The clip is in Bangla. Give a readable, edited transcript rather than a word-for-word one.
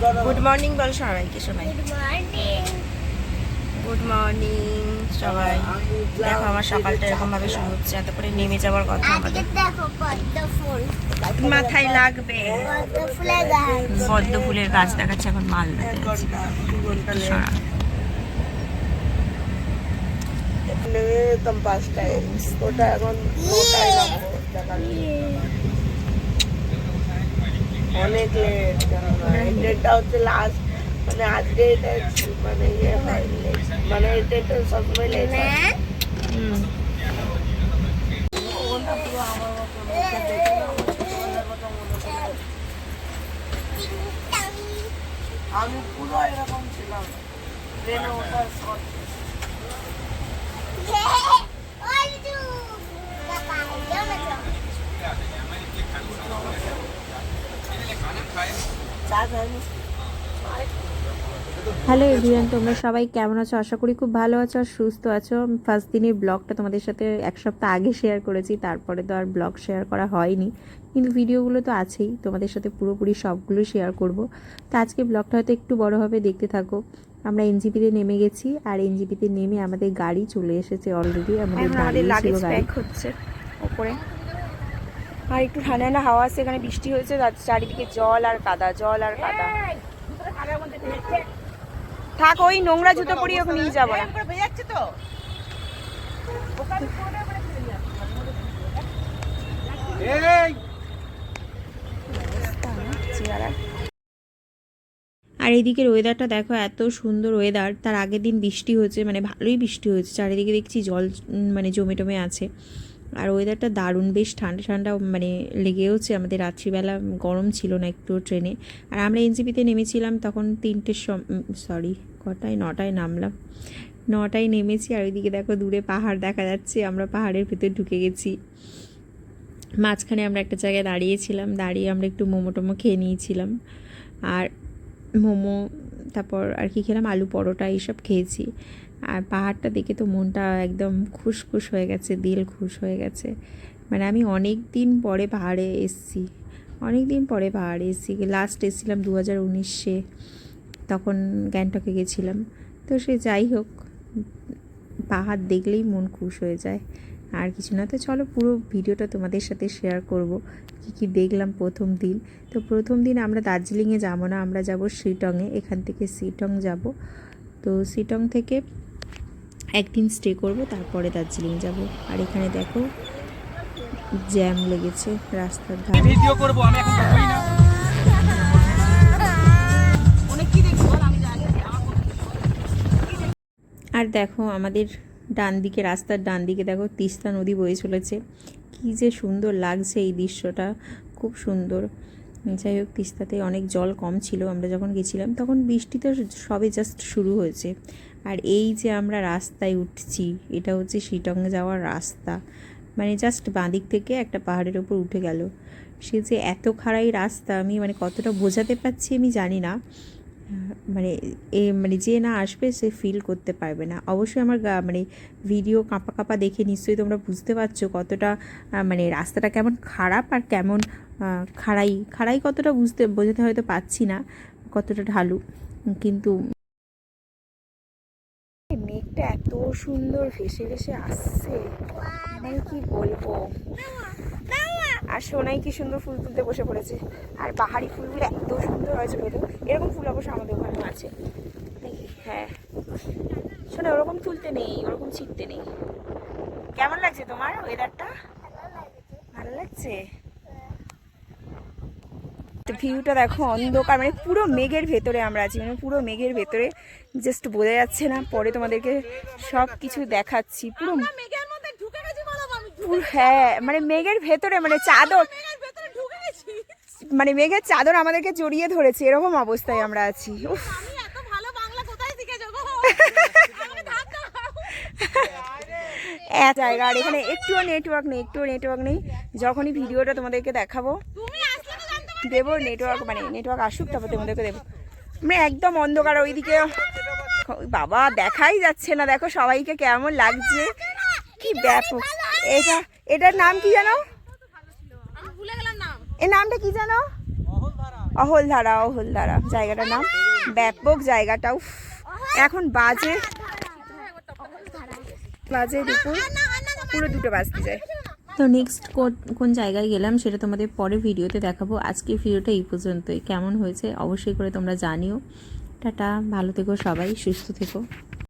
গুড মর্নিং বল সবাইকে সবাই। গুড মর্নিং সবাই। দেখো আমার সকালটা এরকম ভাবে শুরু হচ্ছে, এত করে নেমে যাওয়ার কথা আমাদের। মাথায় লাগবে পদ্ম ফুলের গাছ দেখাচ্ছে এখন মালদাতে আছে। অনেক লেট, ডেটটা হচ্ছে লাস্ট, মানে আজকে মানে মানে ডেটটা সবসময় লেট হয়। আমি পুরো এরকম ছিলাম ট্রেনে ওঠার পর। হ্যালো এভরিওয়ান, তোমরা সবাই কেমন আছো? আশা করি খুব ভালো আছো আর সুস্থ আছো। ফার্স্ট দিনের ব্লগটা তোমাদের সাথে এক সপ্তাহ আগে শেয়ার করেছি, তারপরে তো আর ব্লগ শেয়ার করা হয়নি, কিন্তু ভিডিওগুলো তো আছেই, তোমাদের সাথে পুরোপুরি সবগুলো শেয়ার করব। তো আজকে ব্লগটা হয়তো একটু বড় হবে, দেখতে থাকো। আমরা এনজিপিতে নেমে গেছি, আর এনজিপিতে নেমে আমাদের গাড়ি চলে এসেছে অলরেডি। আমাদের লাগেজ প্যাক হচ্ছে ওপরে, আর একটু ঠান্ডা ঠান্ডা হাওয়া আছে। এখানে বৃষ্টি হয়েছে, চারিদিকে জল আর কাদা, জল আর কাদা। থাক, ওই নোংরা জুতো পরি ওকে নিয়ে যাবো না। আর এদিকের ওয়েদারটা দেখো, এত সুন্দর ওয়েদার। তার আগের দিন বৃষ্টি হয়েছে, মানে ভালোই বৃষ্টি হয়েছে, চারিদিকে দেখছি জল মানে জমে টমে আছে। আর ওয়েদারটা দারুণ, বেশ ঠান্ডা ঠান্ডা মানে লেগেওছে। আমাদের রাত্রিবেলা গরম ছিল না একটু ট্রেনে। আর আমরা এনজিপিতে নেমেছিলাম তখন 9টায় নামলাম, 9টায় নেমেছি। আর ওইদিকে দেখো দূরে পাহাড় দেখা যাচ্ছে, আমরা পাহাড়ের ভেতর ঢুকে গেছি। মাঝখানে আমরা একটা জায়গায় দাঁড়িয়েছিলাম, দাঁড়িয়ে আমরা একটু মোমো টোমো খেয়ে নিয়েছিলাম। আর মোমো, তারপর আর কি খেলাম, আলু পরোটা এইসব খেয়েছি। আর পাহাড়টা দেখে তো মনটা একদম খুশ হয়ে গেছে, দিল খুশ হয়ে গেছে। মানে আমি অনেক দিন পরে পাহাড়ে এসেছি, লাস্ট এসেছিলাম 2019-এ, তখন গ্যাংটকে গেছিলাম। তো সে যাই হোক, পাহাড় দেখলেই মন খুশ হয়ে যায়, আর কিছু না। তো চলো পুরো ভিডিওটা তোমাদের সাথে শেয়ার করব কী দেখলাম প্রথম দিন। তো প্রথম দিন আমরা দার্জিলিংয়ে যাবো না, আমরা যাব শিটংয়ে। এখান থেকে শিটং যাব। তো শিটং থেকে একদিন স্টে করব, তারপরে দার্জিলিং যাব। আর এখানে দেখো জ্যাম লেগেছে রাস্তার ধারে। ভিডিও করব আমি, এখন করবই না। আর দেখো আমাদের ডান দিকে, রাস্তার ডান দিকে দেখো তিস্তা নদী বয়ে চলেছে। কী যে সুন্দর লাগছে এই দৃশ্যটা, খুব সুন্দর। যাই হোক, তিস্তাতে অনেক জল কম ছিল আমরা যখন গেছিলাম, তখন বৃষ্টি তো সবে জাস্ট শুরু হয়েছে। আর এই যে আমরা রাস্তায় উঠছি, এটা হচ্ছে শিটং যাওয়ার রাস্তা। মানে জাস্ট বাঁদিক থেকে একটা পাহাড়ের ওপর উঠে গেল। সে যে এত খাড়াই রাস্তা, আমি মানে কতটা বোঝাতে পারছি আমি জানি না। মানে যে না আসবে সে ফিল করতে পারবে না। অবশ্যই আমার মানে ভিডিও কাঁপা কাঁপা দেখে নিশ্চয়ই তোমরা বুঝতে পারছো কতটা মানে রাস্তাটা কেমন খারাপ আর কেমন খাড়াই কতটা বোঝাতে হয়তো পাচ্ছি না, কতটা ঢালু। কিন্তু মেঘটা এত সুন্দর ভেসে ভেসে আসছে, মানে কি বলবো। আর সোনাই কি সুন্দর ফুল তুলতে বসে পড়েছে। আর পাহাড়ি ফুলগুলো এত সুন্দর হয়েছে, এরকম ফুল অবশ্য আমাদের ওখানে আছে নাকি? হ্যাঁ শোনা, ওরকম তুলতে নেই, ওরকম ছিটতে নেই। কেমন লাগছে তোমার ওয়েদারটা? ভালো লাগছে। ভিউটা দেখো, অন্ধকার, মানে পুরো মেঘের ভেতরে আমরা আছি, মানে পুরো মেঘের ভেতরে, জাস্ট বোঝা যাচ্ছে না। পরে তোমাদেরকে সব কিছু দেখাচ্ছি। পুরো হ্যাঁ, মানে মেঘের ভেতরে, মানে চাদর, মানে মেঘের চাদর আমাদেরকে জড়িয়ে ধরেছে, এরকম অবস্থায় আমরা আছি। জায়গা, আর এখানে একটুও নেটওয়ার্ক নেই। যখনই ভিডিওটা তোমাদেরকে দেখাবো দেবো নেটওয়ার্ক, মানে নেটওয়ার্ক আসুক তারপর তোমাদেরকে দেবো। মানে একদম অন্ধকার, ওইদিকে বাবা দেখাই যাচ্ছে না। দেখো সবাইকে কেমন লাগছে, কি ব্যাপক। এটার নাম কি জানো? এর নামটা কি জানো? অহলধারা জায়গাটার নাম। ব্যাপক জায়গাটা। উফ, এখন বাজে দুপুর পুরো 2টো বাজতে যায়। তো নেক্সট কোন জায়গায় গেলাম সেটা তোমাদের পরে ভিডিওতে দেখাবো। আজকের ভিডিওটা এই পর্যন্তই। কেমন হয়েছে অবশ্যই করে তোমরা জানিও। টাটা, ভালো থেকো সবাই, সুস্থ থেকো।